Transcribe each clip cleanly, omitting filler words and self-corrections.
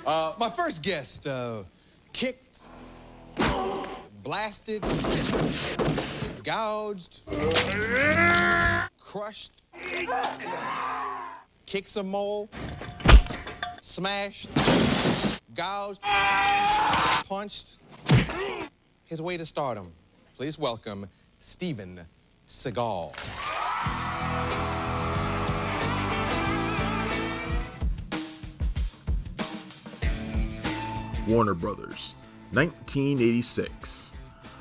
My first guest, kicked, blasted, gouged, crushed, kicked some mole, smashed, gouged, punched, his way to stardom. Please welcome Steven Seagal. Warner Brothers, 1986.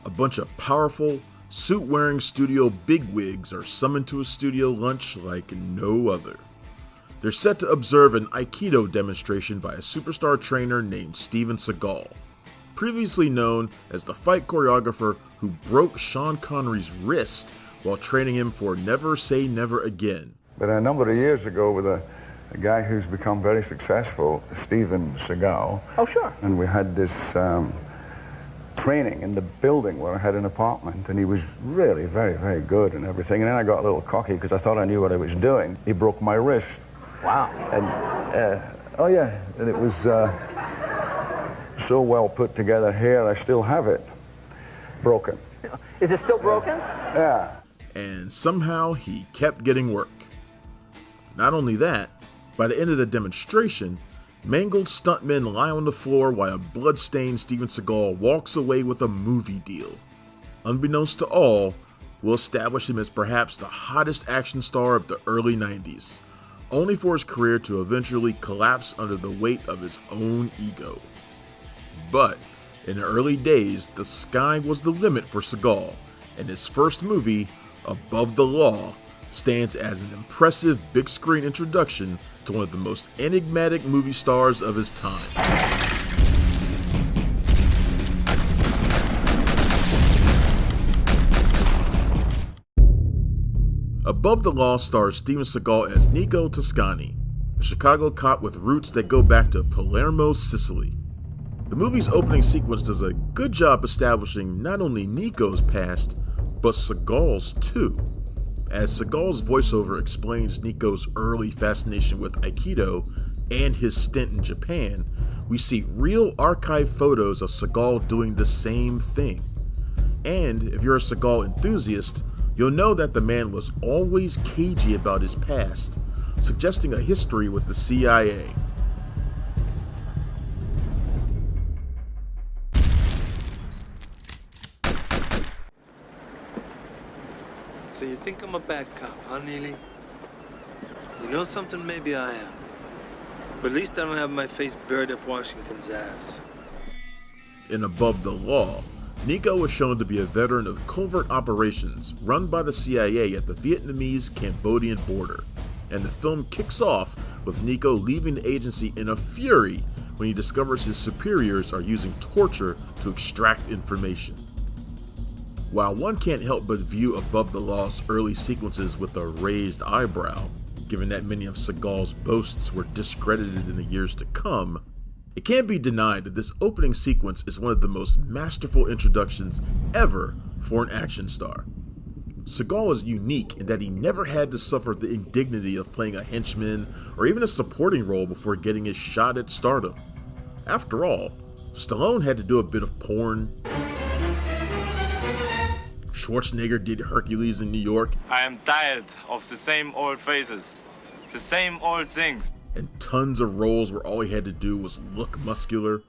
A bunch of powerful, suit-wearing studio bigwigs are summoned to a studio lunch like no other. They're set to observe an Aikido demonstration by a superstar trainer named Steven Seagal, previously known as the fight choreographer who broke Sean Connery's wrist while training him for Never Say Never Again. But a number of years ago with a guy who's become very successful, Steven Seagal. Oh, sure. And we had this training in the building where I had an apartment, and he was really very, very good and everything. And then I got a little cocky because I thought I knew what I was doing. He broke my wrist. Wow. And, oh yeah, and it was so well put together here, I still have it broken. Is it still broken? Yeah. And somehow he kept getting work. Not only that, by the end of the demonstration, mangled stuntmen lie on the floor while a blood-stained Steven Seagal walks away with a movie deal. Unbeknownst to all, we'll establish him as perhaps the hottest action star of the early 90s, only for his career to eventually collapse under the weight of his own ego. But in the early days, the sky was the limit for Seagal, and his first movie, Above the Law, stands as an impressive big-screen introduction to one of the most enigmatic movie stars of his time. Above the Law stars Steven Seagal as Nico Toscani, a Chicago cop with roots that go back to Palermo, Sicily. The movie's opening sequence does a good job establishing not only Nico's past, but Seagal's too. As Seagal's voiceover explains Nico's early fascination with Aikido and his stint in Japan, we see real archive photos of Seagal doing the same thing. And if you're a Seagal enthusiast, you'll know that the man was always cagey about his past, suggesting a history with the CIA. So you think I'm a bad cop, huh, Neely? You know something? Maybe I am. But at least I don't have my face buried up Washington's ass. In Above the Law, Nico was shown to be a veteran of covert operations run by the CIA at the Vietnamese-Cambodian border, and the film kicks off with Nico leaving the agency in a fury when he discovers his superiors are using torture to extract information. While one can't help but view Above the Law's early sequences with a raised eyebrow, given that many of Seagal's boasts were discredited in the years to come, it can't be denied that this opening sequence is one of the most masterful introductions ever for an action star. Seagal is unique in that he never had to suffer the indignity of playing a henchman or even a supporting role before getting his shot at stardom. After all, Stallone had to do a bit of porn. Schwarzenegger did Hercules in New York. I am tired of the same old faces, the same old things. And tons of roles where all he had to do was look muscular.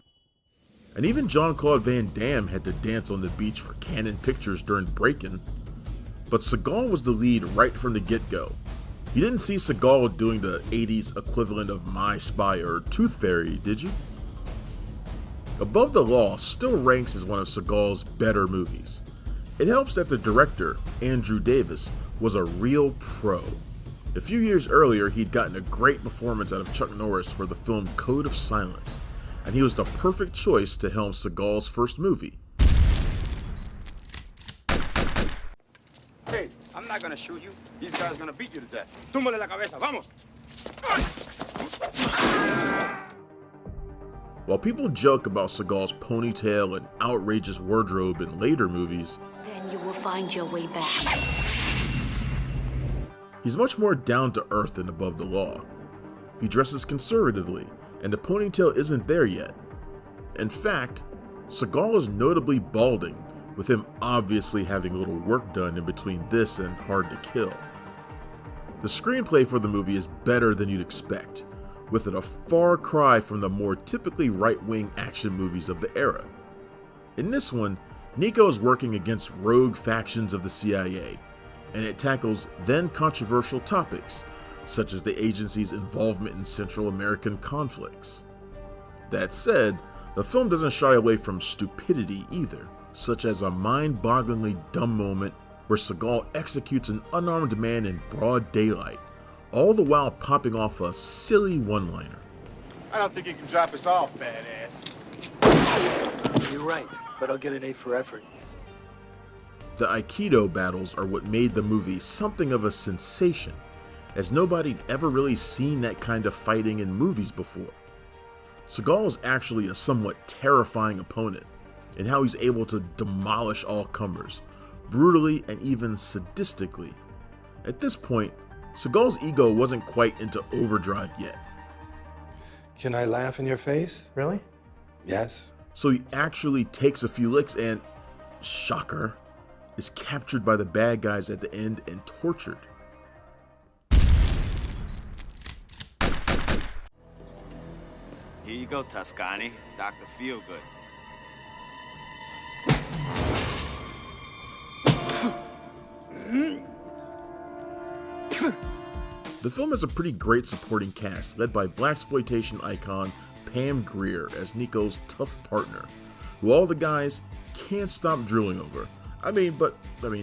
And even Jean-Claude Van Damme had to dance on the beach for Canon Pictures during Breakin'. But Seagal was the lead right from the get-go. You didn't see Seagal doing the 80s equivalent of My Spy or Tooth Fairy, did you? Above the Law still ranks as one of Seagal's better movies. It helps that the director, Andrew Davis, was a real pro. A few years earlier, he'd gotten a great performance out of Chuck Norris for the film Code of Silence, and he was the perfect choice to helm Seagal's first movie. Hey, I'm not gonna shoot you. These guys are gonna beat you to death. Túmbale la cabeza, vamos! While people joke about Seagal's ponytail and outrageous wardrobe in later movies, then you will find your way back. He's much more down to earth than Above the Law. He dresses conservatively and the ponytail isn't there yet. In fact, Seagal is notably balding, with him obviously having a little work done in between this and Hard to Kill. The screenplay for the movie is better than you'd expect, with it a far cry from the more typically right-wing action movies of the era. In this one, Nico is working against rogue factions of the CIA, and it tackles then controversial topics, such as the agency's involvement in Central American conflicts. That said, the film doesn't shy away from stupidity either, such as a mind-bogglingly dumb moment where Seagal executes an unarmed man in broad daylight, all the while popping off a silly one-liner. I don't think you can drop us off, badass. You're right, but I'll get an A for effort. The Aikido battles are what made the movie something of a sensation, as nobody'd ever really seen that kind of fighting in movies before. Seagal is actually a somewhat terrifying opponent in how he's able to demolish all comers, brutally and even sadistically. At this point, Seagal's ego wasn't quite into overdrive yet. Can I laugh in your face? Really? Yes. So he actually takes a few licks and, shocker, is captured by the bad guys at the end and tortured. Here you go, Toscani. Dr. Feelgood. The film has a pretty great supporting cast, led by blaxploitation icon Pam Grier as Nico's tough partner, who all the guys can't stop drooling over. I mean,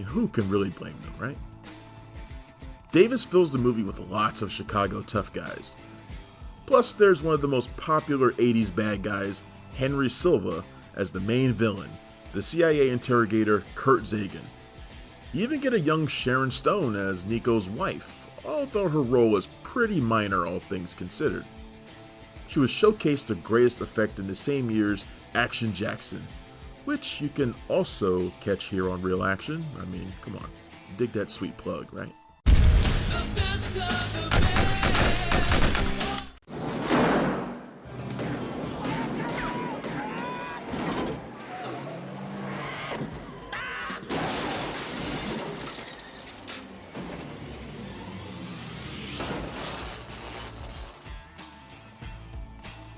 who can really blame them, right? Davis fills the movie with lots of Chicago tough guys. Plus, there's one of the most popular 80s bad guys, Henry Silva, as the main villain, the CIA interrogator Kurt Zagan. You even get a young Sharon Stone as Nico's wife, although her role is pretty minor all things considered. She was showcased to greatest effect in the same year's Action Jackson, which you can also catch here on Real Action. I mean, come on, dig that sweet plug, right?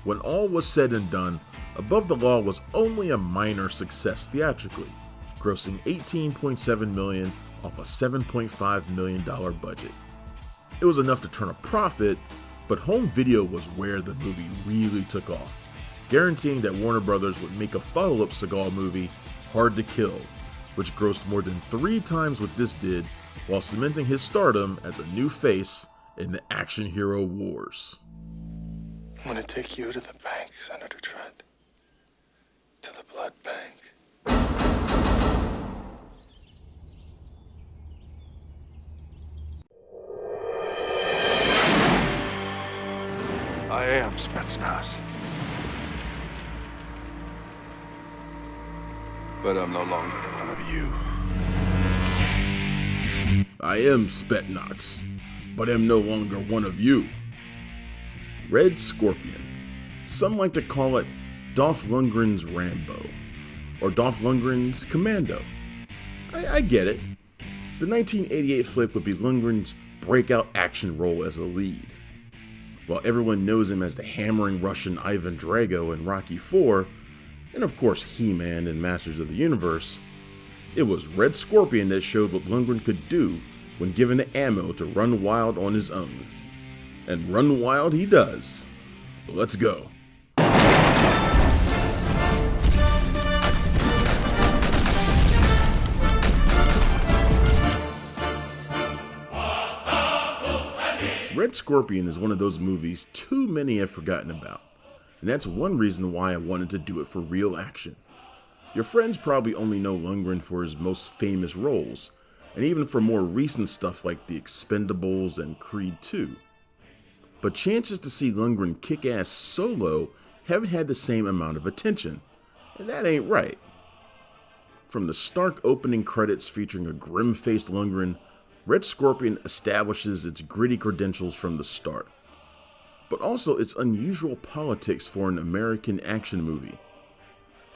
When all was said and done, Above the Law was only a minor success theatrically, grossing $18.7 million off a $7.5 million budget. It was enough to turn a profit, but home video was where the movie really took off, guaranteeing that Warner Brothers would make a follow-up Seagal movie, Hard to Kill, which grossed more than 3 times what this did, while cementing his stardom as a new face in the action hero wars. I'm gonna take you to the bank, Senator Trent. To the blood bank. I am Spetsnaz. But I'm no longer one of you. I am Spetsnaz, but am no longer one of you. Red Scorpion. Some like to call it Dolph Lundgren's Rambo, or Dolph Lundgren's Commando. I get it. The 1988 flick would be Lundgren's breakout action role as a lead. While everyone knows him as the hammering Russian Ivan Drago in Rocky IV, and of course He-Man in Masters of the Universe, it was Red Scorpion that showed what Lundgren could do when given the ammo to run wild on his own. And run wild he does. Let's go. Red Scorpion is one of those movies too many have forgotten about, and that's one reason why I wanted to do it for Real Action. Your friends probably only know Lundgren for his most famous roles, and even for more recent stuff like The Expendables and Creed II. But chances to see Lundgren kick ass solo haven't had the same amount of attention, and that ain't right. From the stark opening credits featuring a grim-faced Lundgren, Red Scorpion establishes its gritty credentials from the start. but also its unusual politics for an American action movie.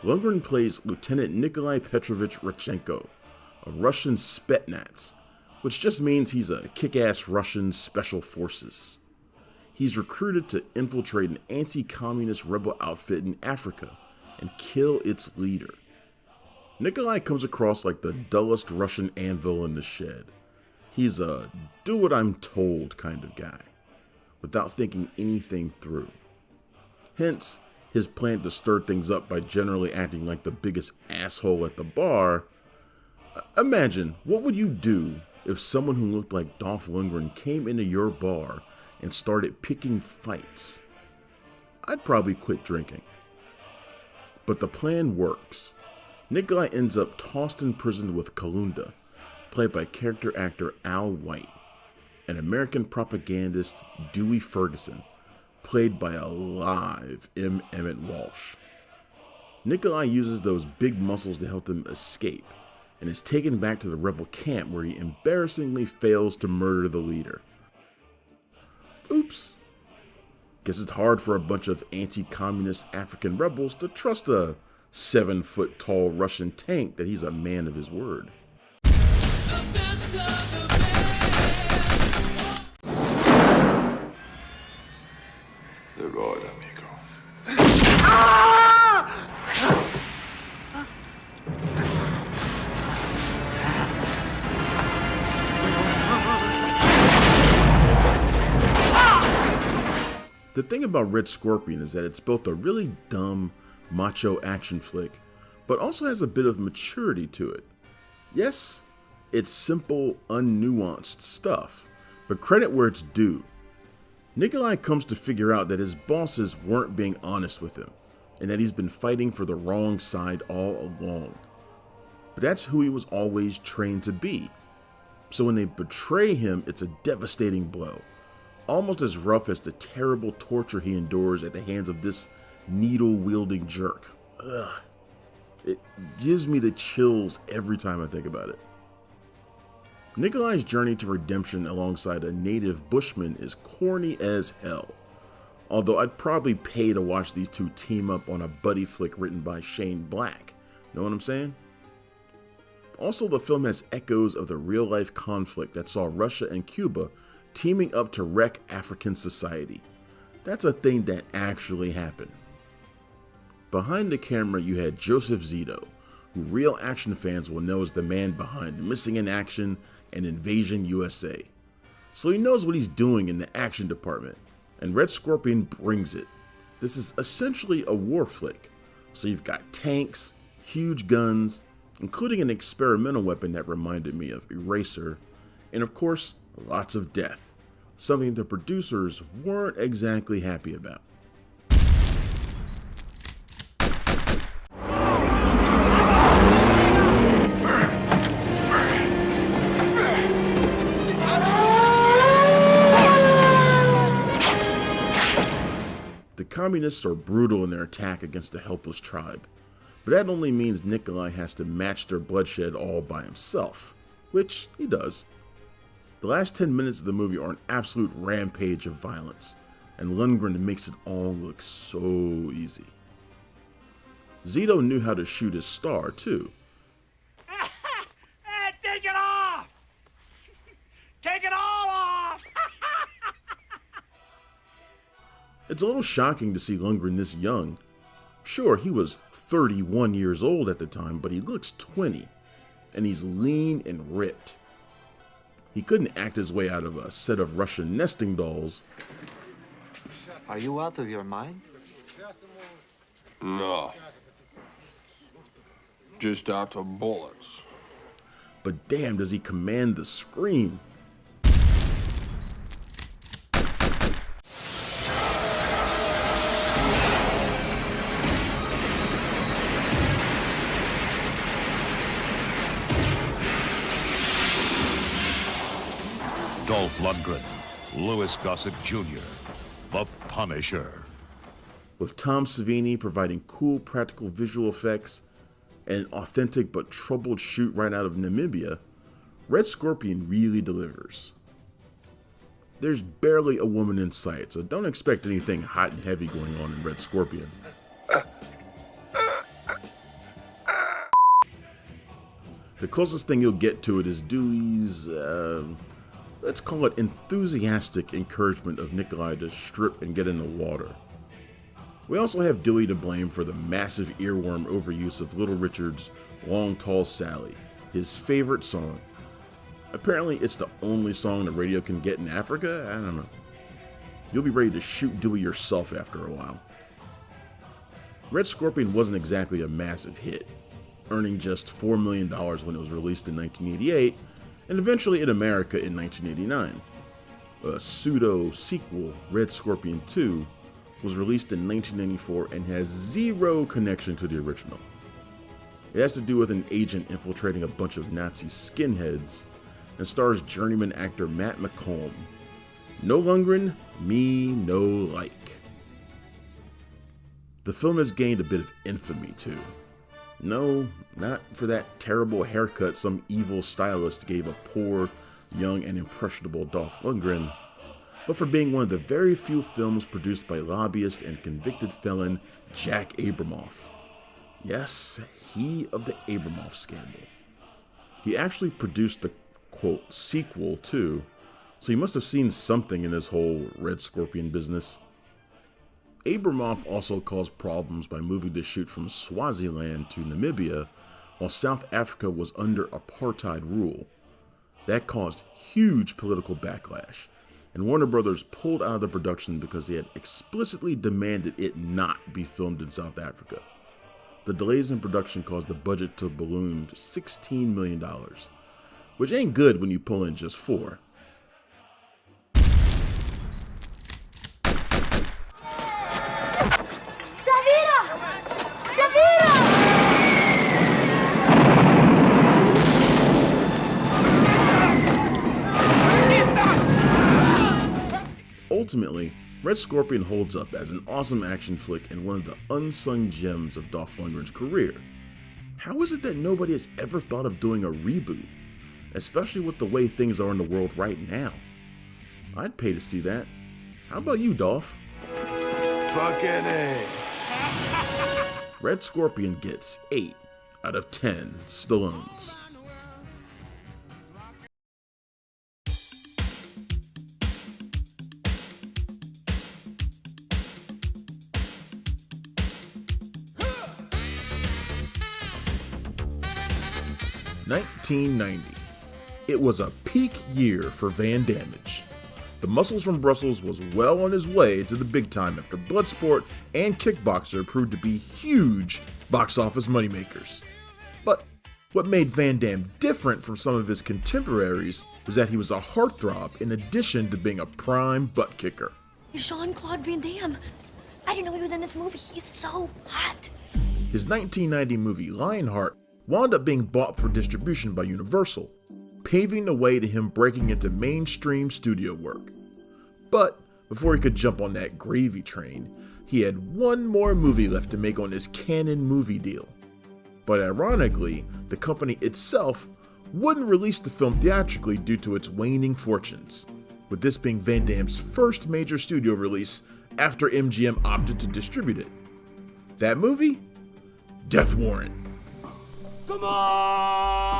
Lundgren plays Lieutenant Nikolai Petrovich Rodchenko, a Russian Spetsnaz, which just means he's a kick-ass Russian special forces. He's recruited to infiltrate an anti-communist rebel outfit in Africa and kill its leader. Nikolai comes across like the dullest Russian anvil in the shed. He's a do what I'm told kind of guy, without thinking anything through. Hence, his plan to stir things up by generally acting like the biggest asshole at the bar. Imagine, what would you do if someone who looked like Dolph Lundgren came into your bar and started picking fights? I'd probably quit drinking. But the plan works. Nikolai ends up tossed in prison with Kalunda, played by character actor Al White, and American propagandist Dewey Ferguson, played by a live M. Emmett Walsh. Nikolai uses those big muscles to help them escape, and is taken back to the rebel camp where he embarrassingly fails to murder the leader. Oops. Guess it's hard for a bunch of anti-communist African rebels to trust a 7-foot-tall Russian tank that he's a man of his word. The road, amigo. The thing about Red Scorpion is that it's both a really dumb, macho action flick, but also has a bit of maturity to it. Yes, it's simple, unnuanced stuff, but credit where it's due. Nikolai comes to figure out that his bosses weren't being honest with him, and that he's been fighting for the wrong side all along. But that's who he was always trained to be. So when they betray him, it's a devastating blow, almost as rough as the terrible torture he endures at the hands of this needle-wielding jerk. Ugh. It gives me the chills every time I think about it. Nikolai's journey to redemption alongside a native bushman is corny as hell, although I'd probably pay to watch these two team up on a buddy flick written by Shane Black. Know what I'm saying? Also, the film has echoes of the real-life conflict that saw Russia and Cuba teaming up to wreck African society. That's a thing that actually happened. Behind the camera, you had Joseph Zito, who real action fans will know is the man behind Missing in Action and Invasion USA. So he knows what he's doing in the action department, and Red Scorpion brings it. This is essentially a war flick. So you've got tanks, huge guns, including an experimental weapon that reminded me of Eraser, and of course, lots of death, something the producers weren't exactly happy about. The communists are brutal in their attack against the helpless tribe, but that only means Nikolai has to match their bloodshed all by himself, which he does. The last 10 minutes of the movie are an absolute rampage of violence, and Lundgren makes it all look so easy. Zito knew how to shoot his star, too. Take it off! Take it all off! It's a little shocking to see Lundgren this young. Sure, he was 31 years old at the time, but he looks 20, and he's lean and ripped. He couldn't act his way out of a set of Russian nesting dolls. Are you out of your mind? No. Just out of bullets. But damn, does he command the scream. Dolph Lundgren, Louis Gossett Jr., The Punisher. With Tom Savini providing cool practical visual effects and an authentic but troubled shoot right out of Namibia, Red Scorpion really delivers. there's barely a woman in sight, so don't expect anything hot and heavy going on in Red Scorpion. The closest thing you'll get to it is Dewey's, let's call it enthusiastic encouragement of Nikolai to strip and get in the water. We also have Dewey to blame for the massive earworm overuse of Little Richard's Long Tall Sally, his favorite song. Apparently it's the only song the radio can get in Africa? I don't know. You'll be ready to shoot Dewey yourself after a while. Red Scorpion wasn't exactly a massive hit, earning just $4 million when it was released in 1988, and eventually in America in 1989. A pseudo-sequel, Red Scorpion 2, was released in 1994 and has zero connection to the original. It has to do with an agent infiltrating a bunch of Nazi skinheads, and stars journeyman actor Matt McComb. No Lundgren, me no like. The film has gained a bit of infamy too. No, not for that terrible haircut some evil stylist gave a poor, young, and impressionable Dolph Lundgren, but for being one of the very few films produced by lobbyist and convicted felon Jack Abramoff. Yes, he of the Abramoff scandal. He actually produced the, quote, sequel too, so he must have seen something in this whole Red Scorpion business. Abramoff also caused problems by moving to shoot from Swaziland to Namibia while South Africa was under apartheid rule. That caused huge political backlash, and Warner Brothers pulled out of the production because they had explicitly demanded it not be filmed in South Africa. The delays in production caused the budget to balloon to $16 million, which ain't good when you pull in just 4. Ultimately, Red Scorpion holds up as an awesome action flick and one of the unsung gems of Dolph Lundgren's career. How is it that nobody has ever thought of doing a reboot, especially with the way things are in the world right now? I'd pay to see that. How about you, Dolph? Fucking A. Red Scorpion gets 8 out of 10 Stallones. $1990. It was a peak year for Van Damme. The Muscles from Brussels was well on his way to the big time after Bloodsport and Kickboxer proved to be huge box office moneymakers. But what made Van Damme different from some of his contemporaries was that he was a heartthrob in addition to being a prime butt kicker. Jean-Claude Van Damme. I didn't know he was in this movie. He's so hot. His 1990 movie Lionheart wound up being bought for distribution by Universal, paving the way to him breaking into mainstream studio work. But before he could jump on that gravy train, he had one more movie left to make on his Canon movie deal. But ironically, the company itself wouldn't release the film theatrically due to its waning fortunes, with this being Van Damme's first major studio release after MGM opted to distribute it. That movie? Death Warrant. Come on!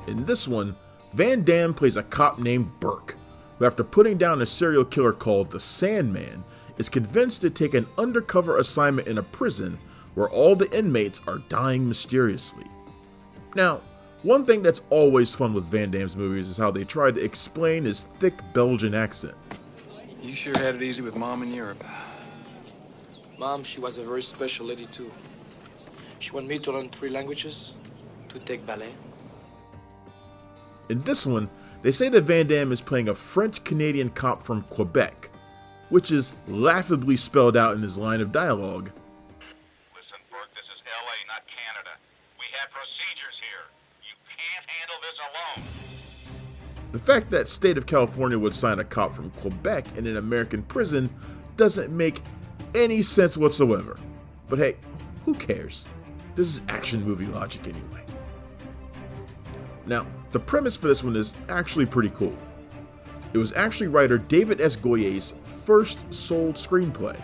In this one, Van Damme plays a cop named Burke, who after putting down a serial killer called the Sandman, is convinced to take an undercover assignment in a prison where all the inmates are dying mysteriously. Now, one thing that's always fun with Van Damme's movies is how they try to explain his thick Belgian accent. You sure had it easy with Mom in Europe. Mom, she was a very special lady too. She wanted me to learn 3 languages, to take ballet. In this one, they say that Van Damme is playing a French-Canadian cop from Quebec, which is laughably spelled out in his line of dialogue. Listen, Burke, this is LA, not Canada. We have procedures here. You can't handle this alone. The fact that State of California would sign a cop from Quebec in an American prison doesn't make any sense whatsoever. But hey, who cares? This is action movie logic anyway. Now, the premise for this one is actually pretty cool. It was actually writer David S. Goyer's first sold screenplay,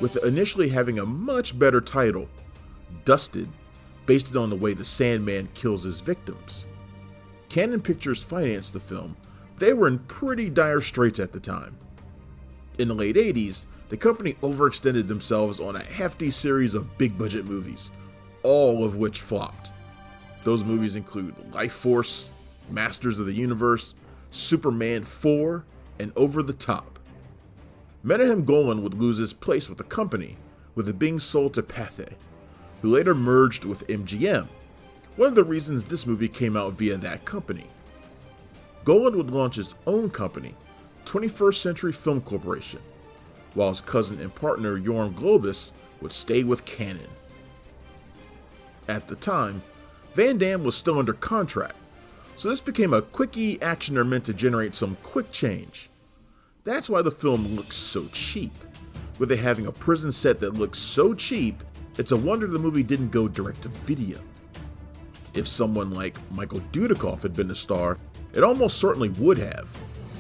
with it initially having a much better title, Dusted, based on the way the Sandman kills his victims. Cannon Pictures financed the film, but they were in pretty dire straits at the time. In the late 80s, the company overextended themselves on a hefty series of big-budget movies, all of which flopped. Those movies include Life Force, Masters of the Universe, Superman 4, and Over the Top. Menahem Golan would lose his place with the company, with it being sold to Pathé, who later merged with MGM, one of the reasons this movie came out via that company. Golan would launch his own company, 21st Century Film Corporation, while his cousin and partner Jorn Globus would stay with Cannon. At the time, Van Damme was still under contract, so this became a quickie actioner meant to generate some quick change. That's why the film looks so cheap. With it having a prison set that looks so cheap, it's a wonder the movie didn't go direct to video. If someone like Michael Dudikoff had been the star, it almost certainly would have,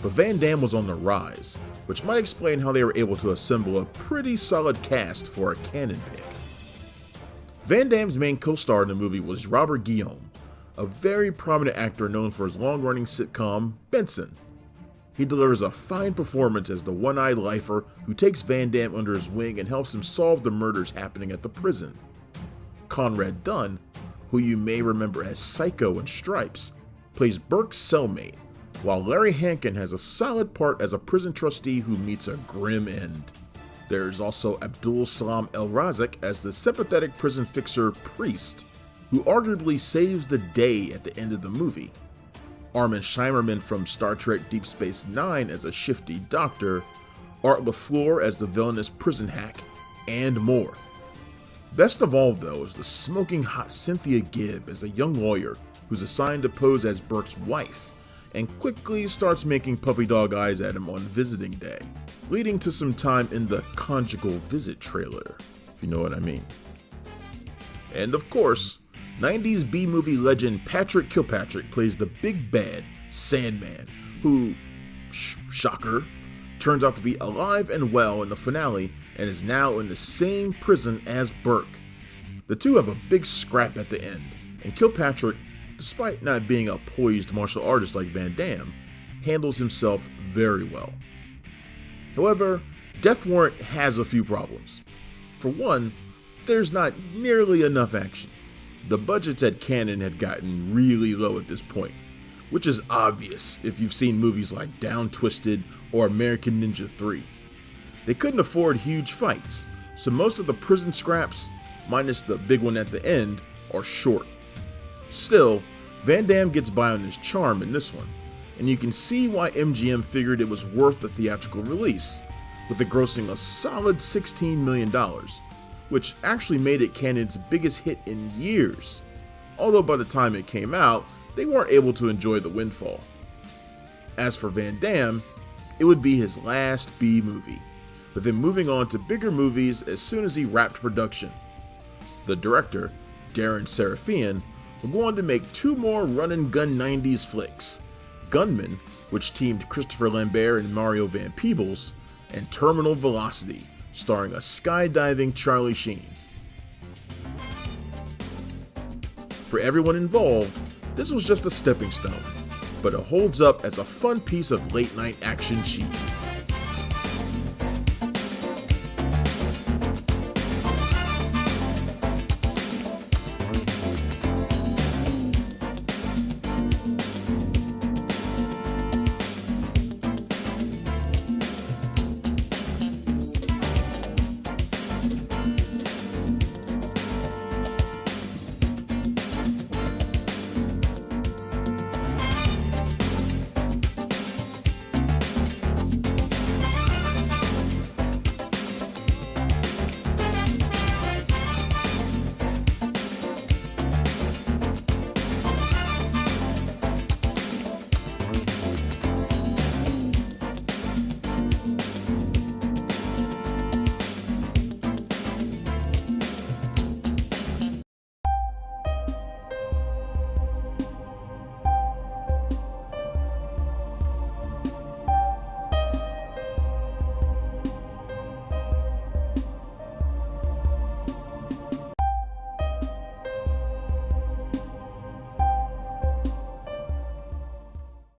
but Van Damme was on the rise, which might explain how they were able to assemble a pretty solid cast for a Cannon pick. Van Damme's main co-star in the movie was Robert Guillaume, a very prominent actor known for his long-running sitcom, Benson. He delivers a fine performance as the one-eyed lifer who takes Van Damme under his wing and helps him solve the murders happening at the prison. Conrad Dunn, who you may remember as Psycho in Stripes, plays Burke's cellmate, while Larry Hankin has a solid part as a prison trustee who meets a grim end. There's also Abdul Salam El Razak as the sympathetic prison fixer Priest, who arguably saves the day at the end of the movie. Armin Shimmerman from Star Trek Deep Space Nine as a shifty doctor, Art LaFleur as the villainous prison hack, and more. Best of all, though, is the smoking hot Cynthia Gibb as a young lawyer who's assigned to pose as Burke's wife, and quickly starts making puppy dog eyes at him on visiting day, leading to some time in the conjugal visit trailer, if you know what I mean. And of course, 90s B-movie legend Patrick Kilpatrick plays the big bad Sandman, who, shocker, turns out to be alive and well in the finale and is now in the same prison as Burke. The two have a big scrap at the end, and Kilpatrick, despite not being a poised martial artist like Van Damme, handles himself very well. However, Death Warrant has a few problems. For one, there's not nearly enough action. The budgets at Cannon had gotten really low at this point, which is obvious if you've seen movies like Down Twisted or American Ninja 3. They couldn't afford huge fights, so most of the prison scraps, minus the big one at the end, are short. Still, Van Damme gets by on his charm in this one, and you can see why MGM figured it was worth the theatrical release, with it grossing a solid $16 million, which actually made it Cannon's biggest hit in years, although by the time it came out, they weren't able to enjoy the windfall. As for Van Damme, it would be his last B movie, with him moving on to bigger movies as soon as he wrapped production. The director, Darren Sarafian, would go on to make 2 more run-and-gun 90s flicks, Gunman, which teamed Christopher Lambert and Mario Van Peebles, and Terminal Velocity, starring a skydiving Charlie Sheen. For everyone involved, this was just a stepping stone, but it holds up as a fun piece of late-night action cheese.